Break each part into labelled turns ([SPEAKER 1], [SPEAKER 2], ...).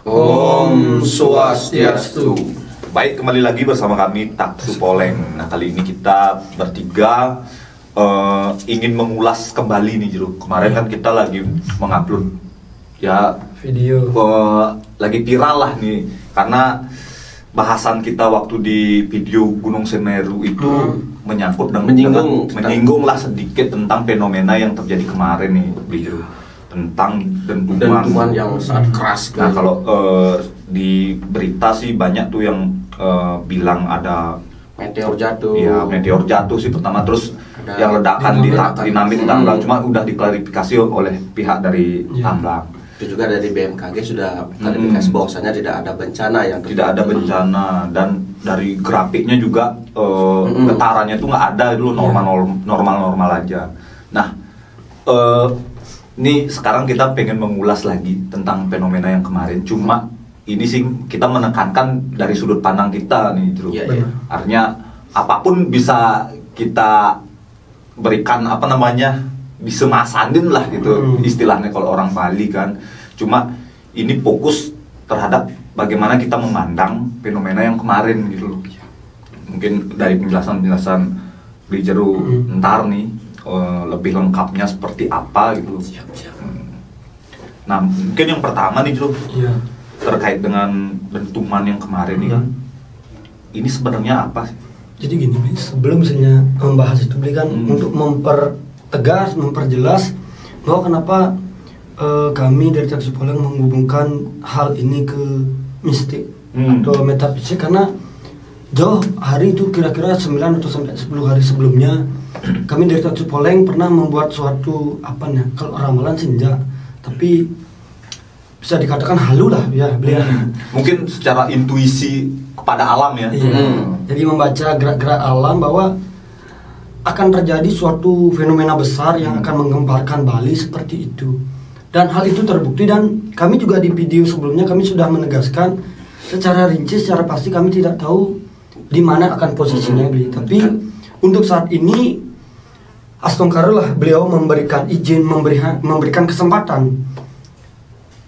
[SPEAKER 1] Om Swastiastu.
[SPEAKER 2] Baik, kembali lagi bersama kami Taksu Poleng. Nah, kali ini kita bertiga ingin mengulas kembali nih Jero. Kemarin kan kita lagi mengupload ya
[SPEAKER 3] video
[SPEAKER 2] lagi viral lah nih, karena bahasan kita waktu di video Gunung Semeru itu menyangkut dan menyinggung lah sedikit tentang fenomena yang terjadi kemarin nih, Jero. Tentang dentuman
[SPEAKER 1] yang sangat keras.
[SPEAKER 2] Nah, kalau di berita sih banyak tuh yang bilang ada
[SPEAKER 1] meteor jatuh.
[SPEAKER 2] Iya, meteor jatuh sih pertama, terus
[SPEAKER 1] ada
[SPEAKER 2] yang ledakan di dinamit tambang, cuma udah diklarifikasi oleh pihak dari tambang.
[SPEAKER 1] Itu juga dari BMKG sudah klarifikasi bahwasanya tidak ada bencana yang
[SPEAKER 2] tidak ada bencana, dan dari grafiknya juga getarannya tuh nggak ada, dulu normal aja. Nah, ini sekarang kita pengen mengulas lagi tentang fenomena yang kemarin. Cuma ini sih kita menekankan dari sudut pandang kita nih, Bro. Artinya apapun bisa kita berikan disemasanin lah gitu istilahnya kalau orang Bali kan. Cuma ini fokus terhadap bagaimana kita memandang fenomena yang kemarin gitu loh. Mungkin dari penjelasan Bro ntar nih lebih lengkapnya seperti apa gitu. Nah, mungkin yang pertama nih Bro, terkait dengan dentuman yang kemarin nih kan, ini sebenarnya apa sih?
[SPEAKER 3] Jadi gini, sebelum misalnya membahas itu kan untuk mempertegas, memperjelas bahwa kenapa kami dari Taksu Poleng menghubungkan hal ini ke mistik atau metafisik, karena jauh hari itu kira-kira 9 atau sampai 10 hari sebelumnya kami dari Taksu Poleng pernah membuat suatu kalau ramalan sih enggak, tapi bisa dikatakan halu lah ya beliau.
[SPEAKER 2] Mungkin secara intuisi kepada alam ya.
[SPEAKER 3] Jadi membaca gerak-gerak alam bahwa akan terjadi suatu fenomena besar yang akan menggemparkan Bali seperti itu. Dan hal itu terbukti, dan kami juga di video sebelumnya kami sudah menegaskan secara rinci, secara pasti kami tidak tahu di mana akan posisinya beliau. Tapi untuk saat ini astongkarulah beliau memberikan izin, memberikan kesempatan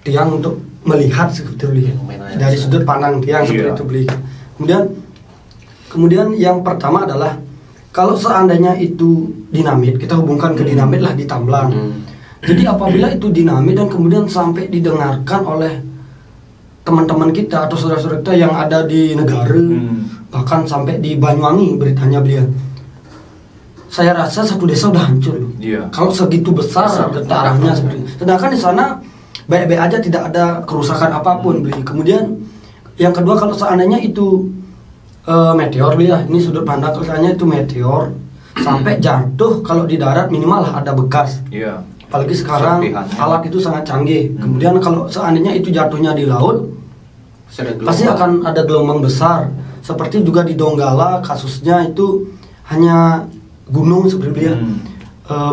[SPEAKER 3] tiang untuk melihat sebetulnya dari sudut pandang tiang seperti itu beliau. Kemudian yang pertama adalah kalau seandainya itu dinamit, kita hubungkan ke dinamit lah di tambang. Jadi apabila itu dinamit dan kemudian sampai didengarkan oleh teman-teman kita atau saudara-saudara kita yang ada di negara, bahkan sampai di Banyuwangi beritanya beliau, saya rasa satu desa udah hancur. Kalau segitu besar getarannya seperti itu. Sedangkan di sana baik-baik aja, tidak ada kerusakan apapun beli. Kemudian yang kedua, kalau seandainya itu meteor beli, ini sudut pandang katanya itu meteor sampai jatuh, kalau di darat minimal lah ada bekas. Apalagi sekarang alat itu sangat canggih. Kemudian kalau seandainya itu jatuhnya di laut, pasti akan ada gelombang besar. Seperti juga di Donggala kasusnya itu hanya gunung seperti dia.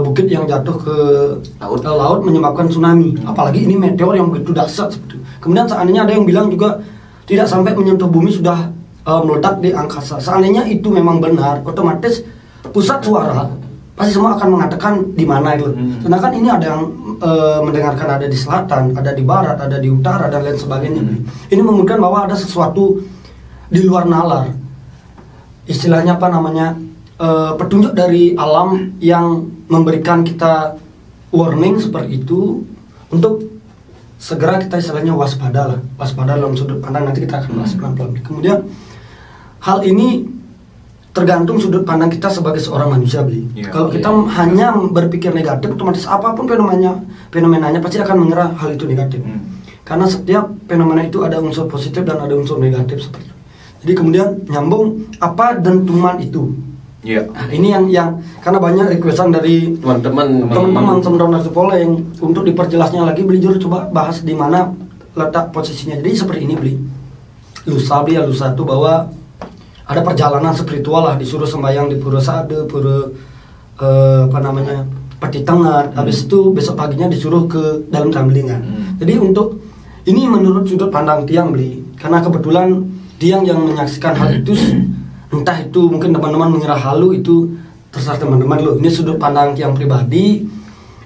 [SPEAKER 3] Bukit yang jatuh ke laut menyebabkan tsunami. Apalagi ini meteor yang begitu dahsyat seperti itu. Kemudian seandainya ada yang bilang juga tidak sampai menyentuh bumi sudah meledak di angkasa. Seandainya itu memang benar, otomatis pusat suara pasti semua akan mengatakan di mana itu. Sedangkan ini ada yang mendengarkan ada di selatan, ada di barat, ada di utara dan lain sebagainya. Ini membuktikan bahwa ada sesuatu di luar nalar. Istilahnya petunjuk dari alam yang memberikan kita warning seperti itu untuk segera kita istilahnya waspada dalam sudut pandang. Nanti kita akan bahas pelan-pelan. Kemudian hal ini tergantung sudut pandang kita sebagai seorang manusia kalau kita hanya berpikir negatif, otomatis apapun fenomenanya pasti akan mengira hal itu negatif. Karena setiap fenomena itu ada unsur positif dan ada unsur negatif seperti itu. Jadi kemudian nyambung apa dentuman itu. Nah, ini yang karena banyak requestan dari teman-teman Taksu Poleng untuk diperjelasnya lagi, beli coba bahas di mana letak posisinya. Jadi seperti ini lusa itu bahwa ada perjalanan spiritual lah, disuruh sembahyang di Pura Sade, Pura Peti Tengah. Habis itu besok paginya disuruh ke dalam Tambelingan. Jadi untuk ini menurut sudut pandang tiang karena kebetulan tiang yang menyaksikan hal itu, entah itu mungkin teman-teman mengira halu, itu terserah teman-teman loh. Ini sudut pandang tiang pribadi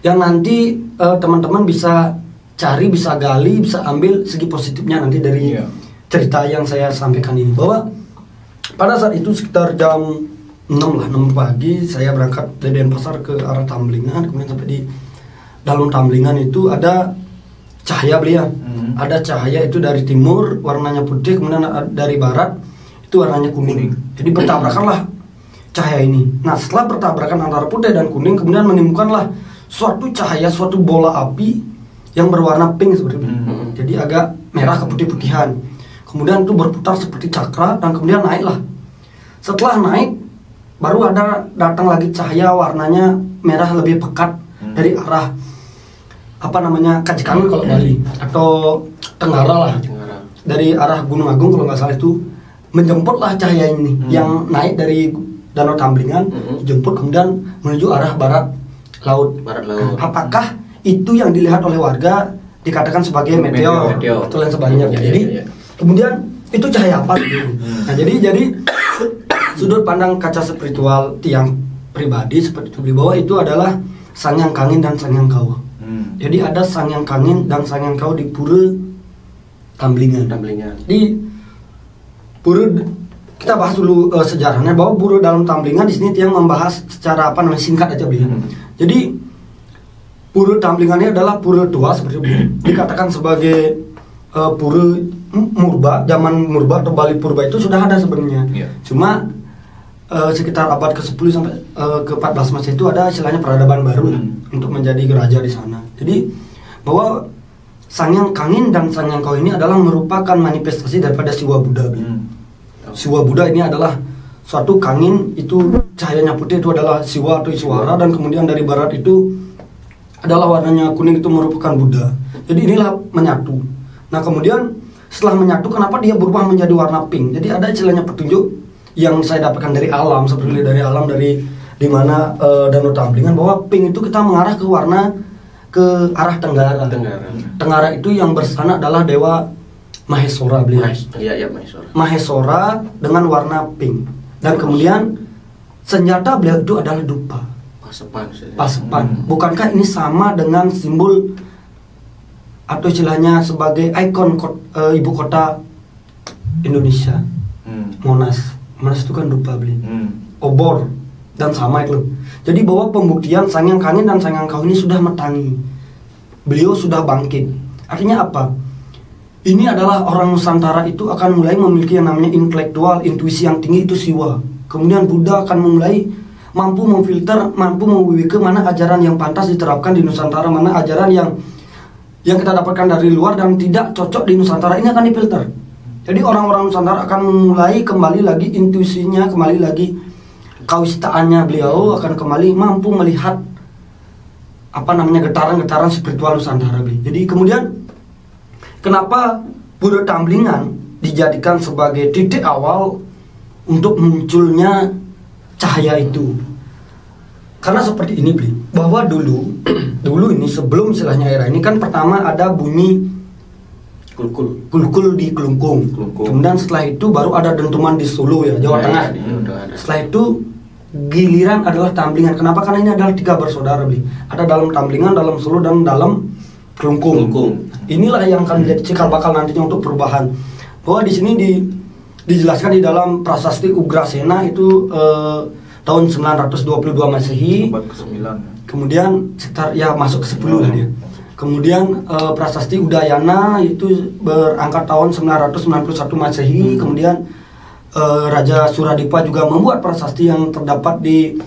[SPEAKER 3] yang nanti teman-teman bisa cari, bisa gali, bisa ambil segi positifnya nanti dari
[SPEAKER 2] Iya.
[SPEAKER 3] cerita yang saya sampaikan ini, bahwa pada saat itu sekitar jam 6 pagi saya berangkat dari Denpasar ke arah Tamblingan. Kemudian sampai di dalam Tamblingan itu ada cahaya beliau. Ada cahaya itu dari timur warnanya putih, kemudian dari barat itu warnanya kuning. Jadi bertabrakanlah cahaya ini. Nah, setelah bertabrakan antara putih dan kuning, kemudian menimbulkanlah suatu cahaya, suatu bola api yang berwarna pink seperti itu. Jadi agak merah keputih-putihan. Kemudian itu berputar seperti cakra dan kemudian naiklah. Setelah naik, baru ada datang lagi cahaya warnanya merah lebih pekat dari arah Kajekangun kalau Bali, atau Tenggara lah,
[SPEAKER 1] Tenggara.
[SPEAKER 3] dari arah Gunung Agung kalau nggak salah, itu menjemputlah cahaya ini yang naik dari Danau Tamblingan, jemput kemudian menuju arah barat laut.
[SPEAKER 1] Barat laut.
[SPEAKER 3] Apakah itu yang dilihat oleh warga dikatakan sebagai meteor atau lain sebagainya?
[SPEAKER 1] Ya,
[SPEAKER 3] Jadi
[SPEAKER 1] ya.
[SPEAKER 3] kemudian itu cahaya apa? Nah, jadi sudut pandang kaca spiritual tiang pribadi seperti itu, bahwa itu adalah sang yang kangin dan sang yang kau. Jadi ada sang yang kangin dan sang yang kau di Pura Tamblingan. Di Pura, kita bahas dulu sejarahnya, bahwa Pura dalam Tamblingan di sini tiang membahas secara singkat aja beliau. Jadi Pura Tamblingan ini adalah pura tua seperti itu. Dikatakan sebagai pura Murba, zaman Murba atau Bali Purba itu sudah ada sebenarnya.
[SPEAKER 2] Iya.
[SPEAKER 3] Cuma sekitar abad ke-10 sampai ke-14 Masehi itu ada istilahnya peradaban baru lah, untuk menjadi raja di sana. Jadi bahwa sang yang kangin dan sang yang kau ini adalah merupakan manifestasi daripada Siwa Buddha. Siwa Buddha ini adalah suatu kangin, itu cahayanya putih, itu adalah Siwa atau Iswara, dan kemudian dari barat itu adalah warnanya kuning, itu merupakan Buddha. Jadi inilah menyatu. Nah, kemudian setelah menyatu, kenapa dia berubah menjadi warna pink? Jadi ada istilahnya petunjuk yang saya dapatkan dari alam, seperti dari alam, dari di mana Danau Tamblingan, bahwa pink itu kita mengarah ke warna ke arah Tenggara. Tenggara itu yang bersana adalah Dewa Mahesora beliau.
[SPEAKER 1] Iya, Mahesora.
[SPEAKER 3] Mahesora dengan warna pink. Dan kemudian senjata beliau itu adalah dupa. Pasepan. Bukankah ini sama dengan simbol atau istilahnya sebagai ikon ibu kota Indonesia? Monas. Monas itu kan dupa beli. Obor dan sama itu. Jadi bahwa pembuktian sang yang kangin dan sang yang kau ini sudah metangi. Beliau sudah bangkit. Artinya apa? Ini adalah orang Nusantara itu akan mulai memiliki yang namanya intelektual, intuisi yang tinggi, itu Siwa. Kemudian Buddha akan mulai mampu memfilter, mampu membuat mana ajaran yang pantas diterapkan di Nusantara, mana ajaran yang kita dapatkan dari luar dan tidak cocok di Nusantara, ini akan difilter. Jadi orang-orang Nusantara akan mulai kembali lagi intuisinya, kembali lagi kaustaannya beliau, akan kembali mampu melihat getaran-getaran spiritual Nusantara. Jadi kemudian kenapa Pura Tamblingan dijadikan sebagai titik awal untuk munculnya cahaya itu? Karena seperti ini Bli, bahwa dulu ini sebelum istilahnya era ini kan pertama ada bunyi kulkul di Kelungkung. Kemudian setelah itu baru ada dentuman di Solo ya, Jawa Tengah. Setelah itu giliran adalah Tamblingan. Kenapa? Karena ini adalah 3 bersaudara Bli. Ada dalam Tamblingan, dalam Solo, dan dalam Kelungkung. Inilah yang akan menjadi cikal bakal nantinya untuk perubahan. Bahwa di sini dijelaskan di dalam Prasasti Ugrasena itu tahun 922 Masehi. Kemudian sekitar masuk ke 10 lah dia. Kemudian Prasasti Udayana itu berangkat tahun 991 Masehi. Kemudian Raja Suradipa juga membuat prasasti yang terdapat di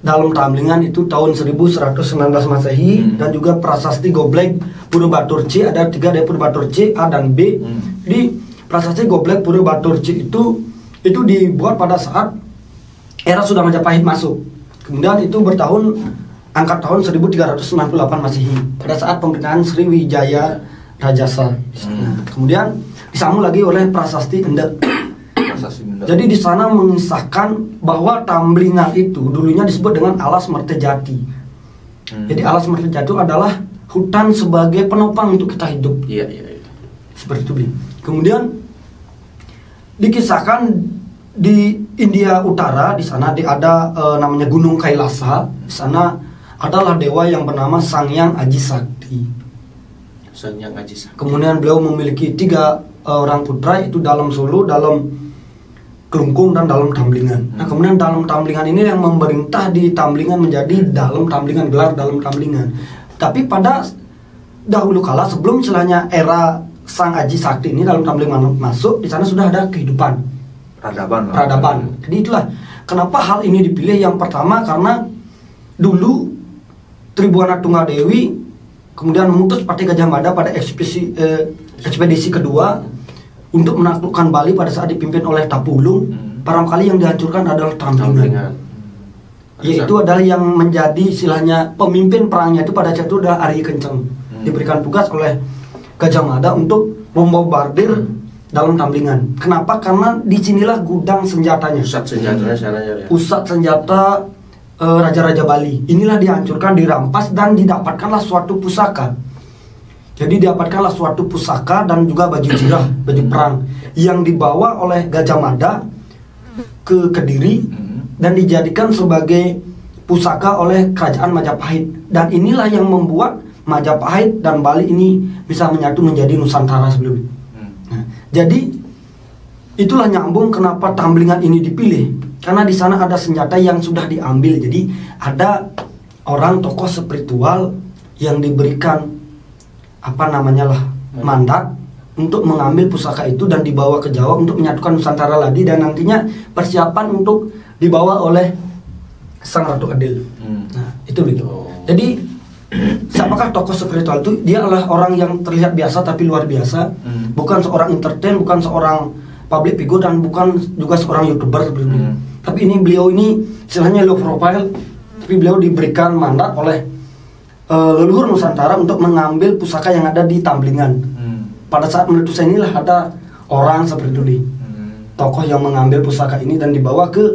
[SPEAKER 3] dalam Tamblingan itu tahun 1119 Masehi. Dan juga Prasasti Goblek Pura Batur C, ada 3 dari Pura Batur C, A dan B. Jadi Prasasti Goblek Pura Batur C itu dibuat pada saat era sudah Majapahit masuk. Kemudian itu angkat tahun 1398 Masehi pada saat pemerintahan Sriwijaya Rajasa. Kemudian disambung lagi oleh Prasasti Endek. Jadi di sana mengisahkan bahwa Tamblingan itu dulunya disebut dengan Alas Mertejati. Jadi Alas Mertejati itu adalah hutan sebagai penopang untuk kita hidup.
[SPEAKER 1] Iya.
[SPEAKER 3] Seperti itu. Kemudian dikisahkan di India Utara, di sana ada namanya Gunung Kailasa. Di sana adalah dewa yang bernama Sangyang Aji Sakti.
[SPEAKER 1] Sanyang Aji Sakti.
[SPEAKER 3] Kemudian beliau memiliki 3 orang putra, itu dalam Solo, dalam Kelungkung, dan dalam Tamblingan. Nah, kemudian dalam Tamblingan ini yang memerintah di Tamblingan menjadi dalam Tamblingan, gelar dalam Tamblingan. Tapi pada dahulu kala sebelum istilahnya era Sang Aji Sakti ini dalam Tamblingan masuk, di sana sudah ada kehidupan peradaban. Jadi itulah kenapa hal ini dipilih. Yang pertama karena dulu Tribuana Tunggadewi kemudian mengutus Patih Gajah Mada pada ekspedisi kedua untuk menaklukkan Bali pada saat dipimpin oleh Tapulung. Pertama kali yang dihancurkan adalah Tamblingan. Yaitu adalah yang menjadi istilahnya pemimpin perangnya itu pada saat itu adalah Arya Kenceng. Diberikan tugas oleh Gajah Mada untuk membombardir dalam Tamblingan. Kenapa? Karena disinilah gudang senjatanya.
[SPEAKER 1] Pusat senjatanya sana ya.
[SPEAKER 3] Pusat senjata Raja-Raja Bali. Inilah dihancurkan, dirampas, dan didapatkanlah suatu pusaka. Jadi didapatkanlah suatu pusaka dan juga baju jirah, baju perang yang dibawa oleh Gajah Mada ke Kediri dan dijadikan sebagai pusaka oleh Kerajaan Majapahit. Dan inilah yang membuat Majapahit dan Bali ini bisa menyatu menjadi Nusantara sebelumnya. Nah, jadi itulah nyambung kenapa Tamblingan ini dipilih. Karena di sana ada senjata yang sudah diambil. Jadi ada orang tokoh spiritual yang diberikan mandat untuk mengambil pusaka itu dan dibawa ke Jawa untuk menyatukan Nusantara lagi, dan nantinya persiapan untuk dibawa oleh Sang Ratu Adil. Nah, itu begitu. Jadi siapakah tokoh spiritual itu? Dia adalah orang yang terlihat biasa tapi luar biasa. Bukan seorang entertain, bukan seorang public figure, dan bukan juga seorang YouTuber sebelumnya. Tapi beliau ini istilahnya low profile, tapi beliau diberikan mandat oleh leluhur Nusantara untuk mengambil pusaka yang ada di Tamblingan. Pada saat meletusnya inilah ada orang seperti itu tokoh yang mengambil pusaka ini dan dibawa ke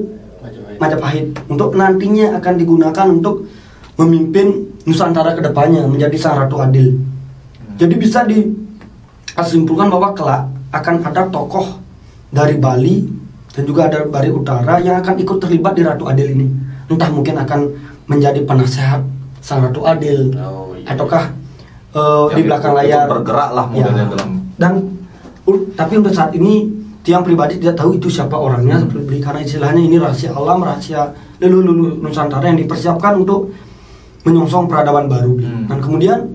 [SPEAKER 3] Majapahit untuk nantinya akan digunakan untuk memimpin Nusantara ke depannya menjadi Sang Ratu Adil. Jadi bisa disimpulkan bahwa kelak akan ada tokoh dari Bali dan juga ada Bali Utara yang akan ikut terlibat di Ratu Adil ini. Entah mungkin akan menjadi penasehat Sang Ratu Adil, ataukah di belakang layar
[SPEAKER 2] bergerak lah modelnya dalam.
[SPEAKER 3] Dan tapi untuk saat ini tiang pribadi tidak tahu itu siapa orangnya, karena istilahnya ini rahasia alam, rahasia leluhur Nusantara yang dipersiapkan untuk menyongsong peradaban baru. Dan kemudian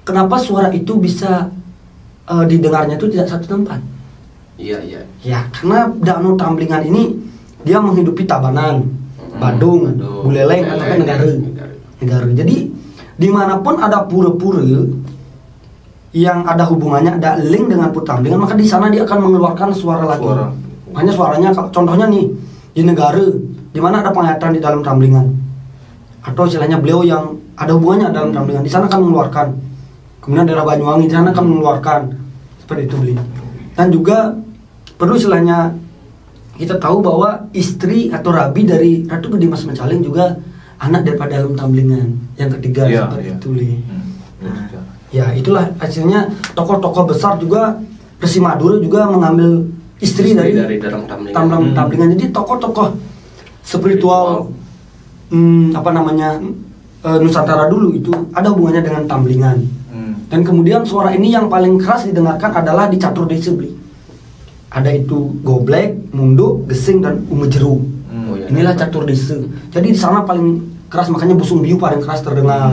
[SPEAKER 3] kenapa suara itu bisa didengarnya itu tidak satu tempat?
[SPEAKER 1] Iya.
[SPEAKER 3] Ya, karena Danau Tamblingan ini dia menghidupi Tabanan, Badung, Buleleng, atau Negara. Jadi dimanapun ada pura-pura yang ada hubungannya, ada link dengan Tamblingan, maka di sana dia akan mengeluarkan suara lagi. Makanya suaranya, contohnya nih di Negara, di mana ada penglihatan di dalam Tamblingan, atau istilahnya beliau yang ada hubungannya dalam Tamblingan, di sana akan mengeluarkan. Kemudian daerah Banyuwangi di sana akan mengeluarkan seperti itu beli. Dan juga perlu istilahnya kita tahu bahwa istri atau rabi dari Ratu Gede Mas Mecaling juga anak daripada dalam Tamblingan yang ketiga seperti itu li. Ya itulah hasilnya. Tokoh-tokoh besar juga Resi Madura juga mengambil istri dari dalam Tamblingan. Jadi tokoh-tokoh spiritual Nusantara dulu itu ada hubungannya dengan Tamblingan. Dan kemudian suara ini yang paling keras didengarkan adalah di catur desa beli. Ada itu Goblek, Munduk, Gesing, dan Umejeru. Inilah catur desa. Jadi di sana paling keras, makanya Busung Biu paling keras terdengar.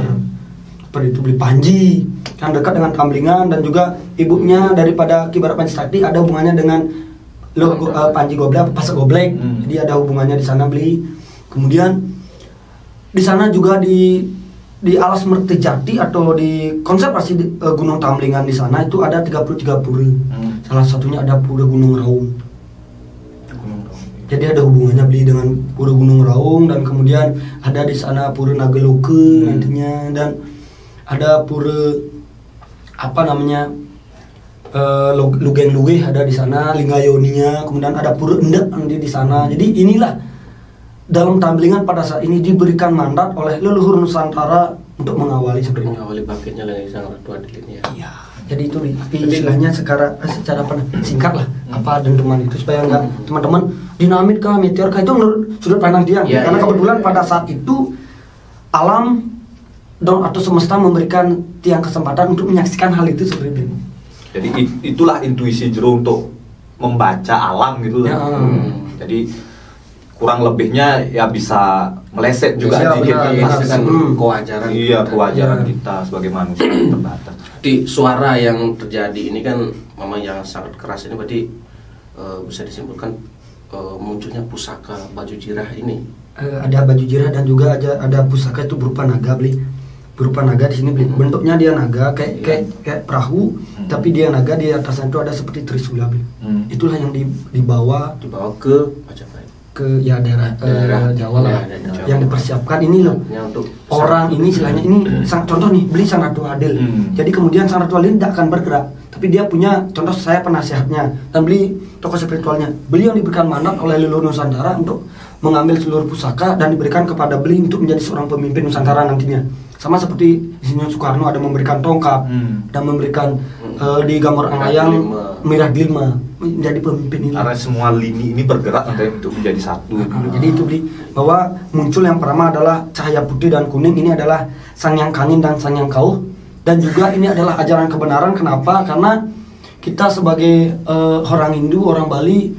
[SPEAKER 3] Seperti itu beli Panji yang dekat dengan Tamblingan, dan juga ibunya daripada Ki Barat Panji Sakti ada hubungannya dengan Panji Goblek, Pasek Goblek. Jadi ada hubungannya di sana beli. Kemudian di sana juga di Alas Mertejati atau di konservasi Gunung Tamblingan di sana itu ada 33 pura. Salah satunya ada Pura Gunung Raung. Jadi ada hubungannya beli dengan Pura Gunung Raung, dan kemudian ada di sana Pura Nageloke nantinya, dan ada Pura Lugeng Luge ada di sana, Linggayonia, kemudian ada Pura Endek nanti di sana. Jadi inilah dalam Tamblingan pada saat ini diberikan mandat oleh leluhur Nusantara untuk mengawali
[SPEAKER 1] bangkitnya lagi Sang Ratu Adil ini ya.
[SPEAKER 3] Iya. Jadi itu istilahnya secara singkat lah apa dentuman itu, supaya nggak teman-teman dinamit kah, meteor kah, itu menurut sudut pandang dia. Karena kebetulan pada saat itu alam atau semesta memberikan tiang kesempatan untuk menyaksikan hal itu seperti itu.
[SPEAKER 2] Jadi itulah intuisi Jero untuk membaca alam gitu
[SPEAKER 3] Ya.
[SPEAKER 2] lah. Jadi kurang lebihnya ya bisa meleset juga
[SPEAKER 3] Iya,
[SPEAKER 2] sedikit
[SPEAKER 3] benar,
[SPEAKER 1] Pasti
[SPEAKER 2] gitu.
[SPEAKER 1] kan
[SPEAKER 3] Hmm.
[SPEAKER 1] kewajaran.
[SPEAKER 2] Iya, kewajaran
[SPEAKER 3] Iya.
[SPEAKER 2] kita sebagai manusia yang terbatas.
[SPEAKER 1] Di suara yang terjadi ini kan memang yang sangat keras ini berarti bisa disimpulkan munculnya pusaka baju jirah ini.
[SPEAKER 3] Ada baju jirah dan juga ada pusaka itu berupa naga, Bli. Berupa naga di sini, Bli. Bentuknya dia naga kayak perahu, tapi dia naga, di atasnya itu ada seperti trisula, Bli. Itulah yang dibawa
[SPEAKER 1] Dibawa ke Majapahit.
[SPEAKER 3] ke ya daerah Jawa lah,
[SPEAKER 1] daerah Jawa.
[SPEAKER 3] yang dipersiapkan ini loh.
[SPEAKER 1] Artinya untuk
[SPEAKER 3] Orang ini istilahnya ini contoh nih, beli Sang Ratu Adil. Jadi kemudian Sang Ratu Adil tidak akan bergerak, tapi dia punya contoh, saya penasihatnya dan beli tokoh spiritualnya. Beliau yang diberikan mandat oleh leluhur Nusantara untuk mengambil seluruh pusaka dan diberikan kepada beli untuk menjadi seorang pemimpin Nusantara nantinya. Sama seperti Insinyur Soekarno ada memberikan tongkat dan memberikan di gambar layang merah delima menjadi pemimpin ini.
[SPEAKER 2] Karena semua lini ini bergerak nanti untuk menjadi satu.
[SPEAKER 3] Jadi itu beli bahwa muncul yang pertama adalah cahaya putih dan kuning, ini adalah Sang Yang Kangin dan Sang Yang Kauh, dan juga ini adalah ajaran kebenaran. Kenapa? Karena kita sebagai orang Hindu, orang Bali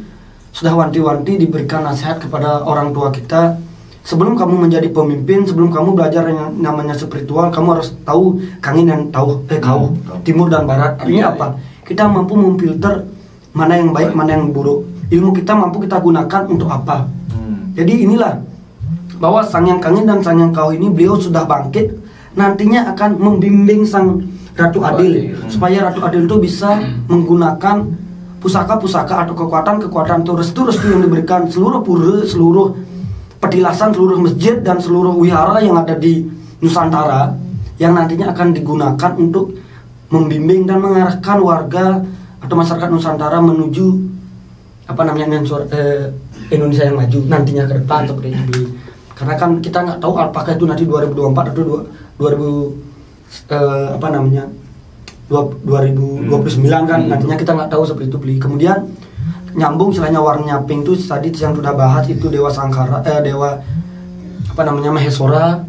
[SPEAKER 3] sudah wanti-wanti diberikan nasihat kepada orang tua kita, sebelum kamu menjadi pemimpin, sebelum kamu belajar yang namanya spiritual, kamu harus tahu Kangin dan Kauh, timur dan barat. Artinya apa? Kita mampu memfilter mana yang baik, mana yang buruk. Ilmu kita mampu kita gunakan untuk apa. Jadi inilah bahwa Sang Yang Kangin dan Sang Yang Kauh ini beliau sudah bangkit, nantinya akan membimbing Sang Ratu Adil supaya Ratu Adil itu bisa menggunakan pusaka-pusaka atau kekuatan-kekuatan atau restu-restu yang diberikan seluruh pura, seluruh petilasan, seluruh masjid dan seluruh wihara yang ada di Nusantara, yang nantinya akan digunakan untuk membimbing dan mengarahkan warga atau masyarakat Nusantara menuju Indonesia yang maju nantinya ke depan seperti itu. Karena kan kita nggak tahu apakah itu nanti 2024 atau 2029 kan, nantinya kita nggak tahu seperti itu, beli. Kemudian nyambung istilahnya warnanya pink itu tadi yang sudah bahas, itu Dewa Sangkara, Maheswara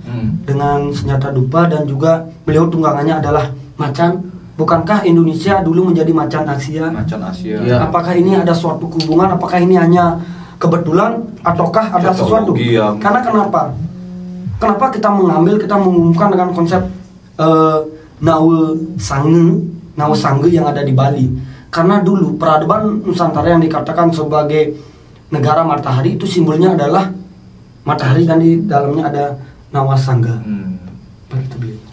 [SPEAKER 3] dengan senjata dupa, dan juga beliau tunggangannya adalah macan. Bukankah Indonesia dulu menjadi macan Asia?
[SPEAKER 2] Macan Asia.
[SPEAKER 1] Ya.
[SPEAKER 3] Apakah ini ada suatu hubungan? Apakah ini hanya kebetulan ataukah ada sesuatu?
[SPEAKER 2] Ya.
[SPEAKER 3] Karena kenapa? Kenapa kita mengumumkan dengan konsep Nawe Sange yang ada di Bali? Karena dulu peradaban Nusantara yang dikatakan sebagai negara matahari itu simbolnya adalah matahari, dan di dalamnya ada Nawasangga.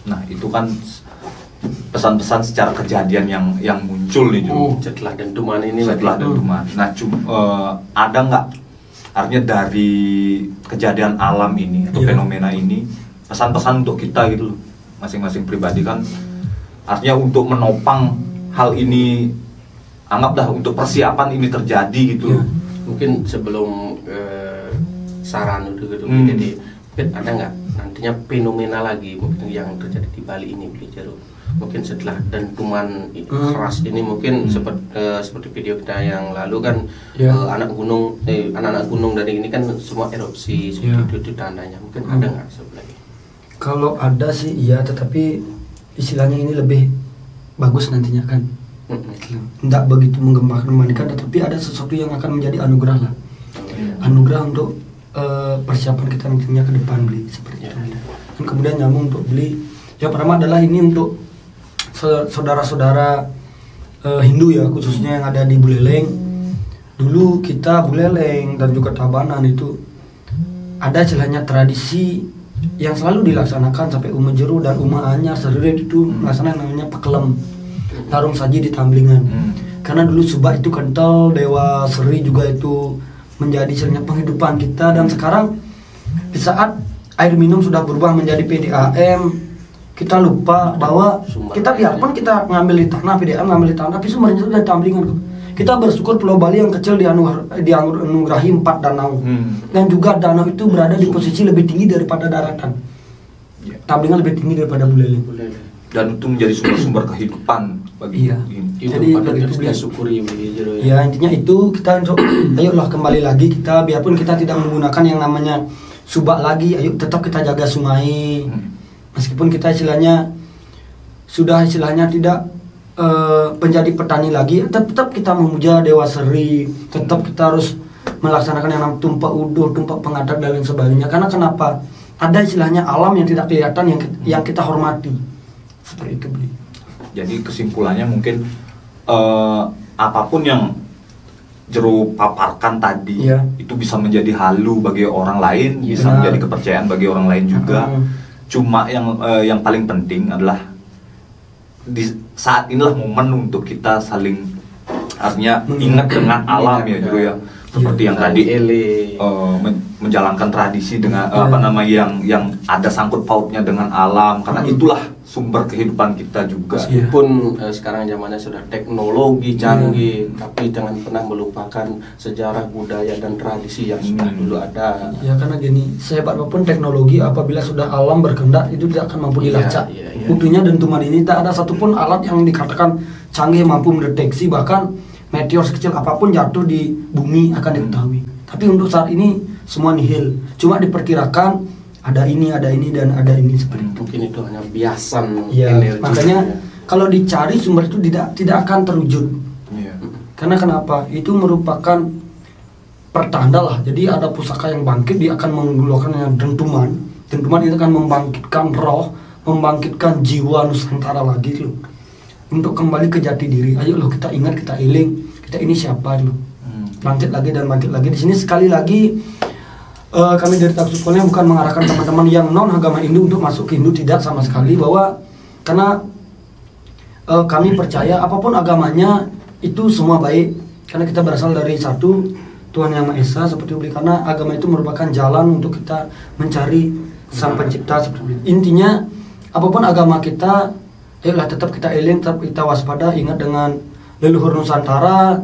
[SPEAKER 2] Nah, itu kan pesan-pesan secara kejadian yang muncul nih,
[SPEAKER 1] setelah dentuman ini
[SPEAKER 2] setelah dentuman. Nah, ada nggak artinya dari kejadian alam ini atau fenomena ini pesan-pesan untuk kita gitu loh, masing-masing pribadi kan, artinya untuk menopang hal ini, anggaplah untuk persiapan ini terjadi gitu.
[SPEAKER 1] Mungkin sebelum saran gitu, jadi ada nggak nantinya fenomena lagi mungkin yang terjadi di Bali ini, beli Jero? Mungkin setelah dentuman keras ini mungkin seperti video kita yang lalu kan, anak-anak gunung dari ini kan semua erupsi seperti itu tandanya. Mungkin ada nggak sebenarnya?
[SPEAKER 3] Kalau ada sih iya, tetapi istilahnya ini lebih bagus nantinya kan. Tidak begitu menggembar-gemborkan, tetapi ada sesuatu yang akan menjadi anugerah lah. Anugerah untuk persiapan kita nantinya ke depan, beli seperti itu. Dan kemudian nyambung untuk beli. Yang pertama adalah ini untuk saudara-saudara Hindu ya, khususnya yang ada di Buleleng. Dulu kita Buleleng dan juga Tabanan itu ada istilahnya tradisi yang selalu dilaksanakan sampai Uma Jero dan Uma Anyar Sarire itu melaksanakan namanya pekelem, tarung saji di Tamblingan. Karena dulu subak itu kental, Dewa Seri juga itu menjadi istilahnya penghidupan kita. Dan sekarang di saat air minum sudah berubah menjadi PDAM, kita lupa bahwa kita biarpun kita ngambil di tanah, PDAM ngambil di tanah, tapi sumbernya itu dari Tamblingan kok. Kita bersyukur Pulau Bali yang kecil dianugerahi 4 danau, dan juga danau itu berada di posisi lebih tinggi daripada daratan. Tamblingan lebih tinggi daripada Buleleng.
[SPEAKER 2] Dan itu menjadi sumber-sumber kehidupan bagi
[SPEAKER 3] Jadi
[SPEAKER 1] itu
[SPEAKER 3] kita
[SPEAKER 1] syukuri Jero
[SPEAKER 3] ya. Intinya itu kita ayolah kembali lagi, kita biarpun kita tidak menggunakan yang namanya subak lagi, ayo tetap kita jaga sungai, Meskipun kita istilahnya sudah tidak menjadi petani lagi, tetap kita memuja Dewa Seri, tetap kita harus melaksanakan yang namanya tumpah uduh, tumpah pengadat dan lain sebagainya. Karena kenapa? Ada istilahnya alam yang tidak kelihatan yang kita hormati. Seperti itu, Bli.
[SPEAKER 2] Jadi kesimpulannya mungkin apapun yang Jero paparkan tadi itu bisa menjadi halu bagi orang lain, bisa menjadi kepercayaan bagi orang lain juga. Cuma yang paling penting adalah di saat inilah momen untuk kita saling artinya ingat dengan alam ya Jero ya. Seperti yang tadi menjalankan tradisi dengan yang ada sangkut pautnya dengan alam, karena itulah sumber kehidupan kita juga.
[SPEAKER 1] Meskipun sekarang zamannya sudah teknologi canggih, tapi jangan pernah melupakan sejarah budaya dan tradisi yang sudah dulu ada.
[SPEAKER 3] Ya karena gini, sehebat apapun teknologi, apabila sudah alam berkehendak itu tidak akan mampu dilacak. Buktinya dentuman ini tak ada satupun alat yang dikatakan canggih mampu mendeteksi, bahkan meteor sekecil apapun jatuh di bumi akan diketahui. Tapi untuk saat ini semua nihil. Cuma diperkirakan ada ini dan ada ini seperti itu.
[SPEAKER 1] Mungkin itu hanya biasan
[SPEAKER 3] energi. Makanya kalau dicari sumber itu tidak akan terwujud. Karena kenapa? Itu merupakan pertanda lah. Jadi ada pusaka yang bangkit, dia akan mengeluarkan dentuman. Dentuman itu akan membangkitkan roh, membangkitkan jiwa Nusantara lagi loh. Untuk kembali ke jati diri. Ayo loh kita ingat, kita iling, kita ini siapa loh. Bangkit lagi dan bangkit lagi. Di sini sekali lagi kami dari Taksukolnya bukan mengarahkan teman-teman yang non agama Hindu untuk masuk ke Hindu, tidak sama sekali, bahwa karena kami percaya apapun agamanya itu semua baik, karena kita berasal dari satu Tuhan Yang Maha Esa seperti itu. Karena agama itu merupakan jalan untuk kita mencari Sang Pencipta seperti itu. Intinya apapun agama kita, ayolah tetap kita eling, tetap kita waspada, ingat dengan leluhur Nusantara.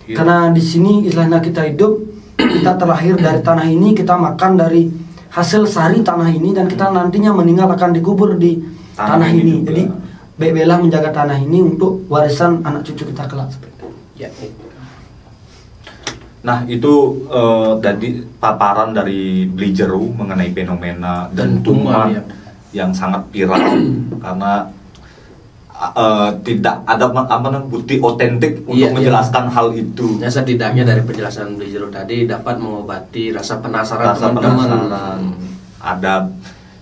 [SPEAKER 3] Karena di sini istilahnya kita hidup, kita terlahir dari tanah ini, kita makan dari hasil sari tanah ini, dan kita nantinya meninggal akan dikubur di tanah ini. Jadi bebelah menjaga tanah ini untuk warisan anak cucu kita kelak seperti itu.
[SPEAKER 2] Nah itu tadi paparan dari Bli Jero mengenai fenomena dentuman yang sangat viral karena tidak ada bukti otentik untuk menjelaskan hal itu.
[SPEAKER 1] Ya, setidaknya dari penjelasan Bli Jero tadi dapat mengobati rasa penasaran teman-teman.
[SPEAKER 2] Ada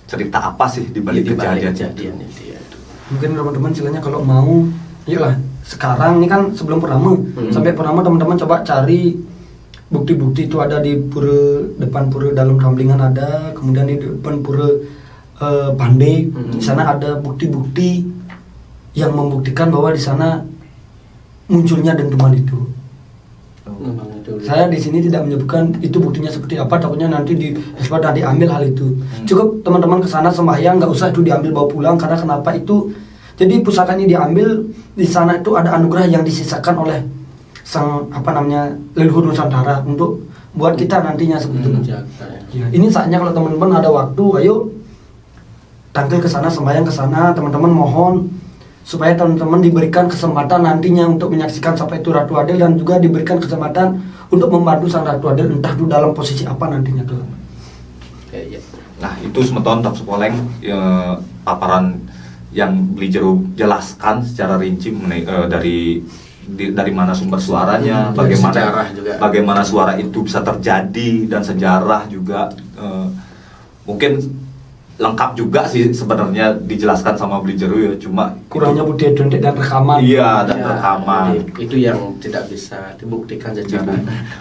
[SPEAKER 2] cerita apa sih di balik kejadian itu?
[SPEAKER 3] Mungkin teman-teman istilahnya kalau mau, iyalah sekarang ini kan sebelum purnama, sampai purnama teman-teman coba cari bukti-bukti itu ada di depan pura dalam Ramlingan ada, kemudian di depan pura Pandey, di sana ada bukti-bukti yang membuktikan bahwa di sana munculnya dentuman itu. Saya di sini tidak menyebutkan itu buktinya seperti apa, takutnya nanti diambil hal itu. Cukup teman-teman ke sana sembahyang, nggak usah itu diambil bawa pulang. Karena kenapa itu? Jadi pusaka ini diambil, di sana itu ada anugerah yang disisakan oleh sang leluhur Nusantara untuk buat kita nantinya seperti itu. Ini saatnya kalau teman-teman ada waktu, ayo tampil ke sana, sembahyang ke sana, teman-teman mohon supaya teman-teman diberikan kesempatan nantinya untuk menyaksikan sampai itu Ratu Adil, dan juga diberikan kesempatan untuk membantu sang Ratu Adil entah itu dalam posisi apa nantinya kelak.
[SPEAKER 2] Nah itu semeton Taksukoleng paparan yang Bli Jero jelaskan secara rinci mengenai dari mana sumber suaranya, bagaimana suara itu bisa terjadi, dan sejarah juga mungkin lengkap juga sih sebenarnya dijelaskan sama Bli Jero ya, cuma
[SPEAKER 3] kurangnya bukti identik dan rekaman.
[SPEAKER 2] Iya, dan rekaman.
[SPEAKER 1] Itu yang tidak bisa dibuktikan secara.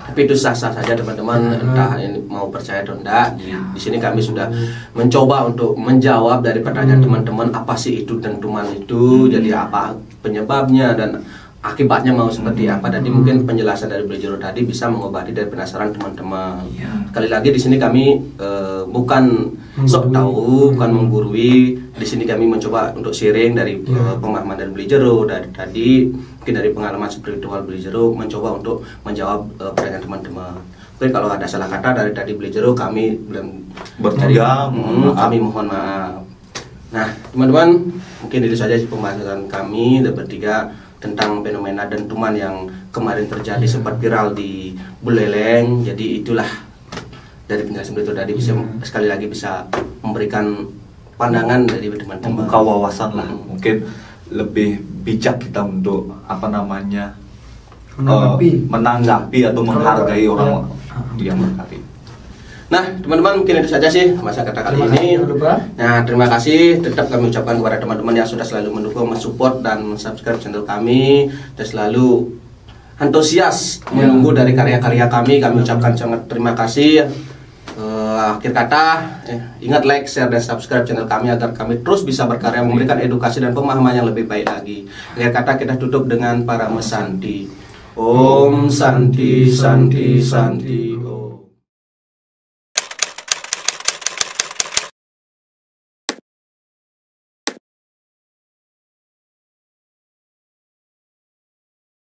[SPEAKER 1] Tapi itu sah-sah saja teman-teman, entah ini mau percaya atau enggak. Di sini kami sudah mencoba untuk menjawab dari pertanyaan teman-teman, apa sih itu dentuman itu, jadi apa penyebabnya dan akibatnya mau seperti apa. Tadi mungkin penjelasan dari Bli Jero tadi bisa mengobati dari penasaran teman-teman. Sekali lagi di sini kami bukan sok tahu, bukan menggurui. Di sini kami mencoba untuk sharing dari pemahaman dari Bli Jero dari tadi, mungkin dari pengalaman spiritual Bli Jero, mencoba untuk menjawab pertanyaan teman-teman. Mungkin kalau ada salah kata dari tadi Bli Jero, kami belum bertiga, kami mohon maaf. Nah teman-teman, mungkin itu saja pembahasan kami bertiga tentang fenomena dentuman yang kemarin terjadi sempat viral di Buleleng. Jadi itulah dari penjelasan itu tadi bisa sekali lagi bisa memberikan pandangan dari teman-teman.
[SPEAKER 2] Membuka wawasan lah, mungkin lebih bijak kita untuk apa namanya menanggapi atau menghargai orang yang berkarya.
[SPEAKER 1] Nah, teman-teman, mungkin itu saja sih masa kata kali ini. Nah, terima kasih. Tetap kami ucapkan kepada teman-teman yang sudah selalu mendukung, mensupport dan subscribe channel kami, dan selalu antusias menunggu dari karya-karya kami. Kami ucapkan sangat terima kasih. Akhir kata, ingat like, share, dan subscribe channel kami agar kami terus bisa berkarya memberikan edukasi dan pemahaman yang lebih baik lagi. Akhir kata, kita tutup dengan para mesanti. Om Santi Santi Santi.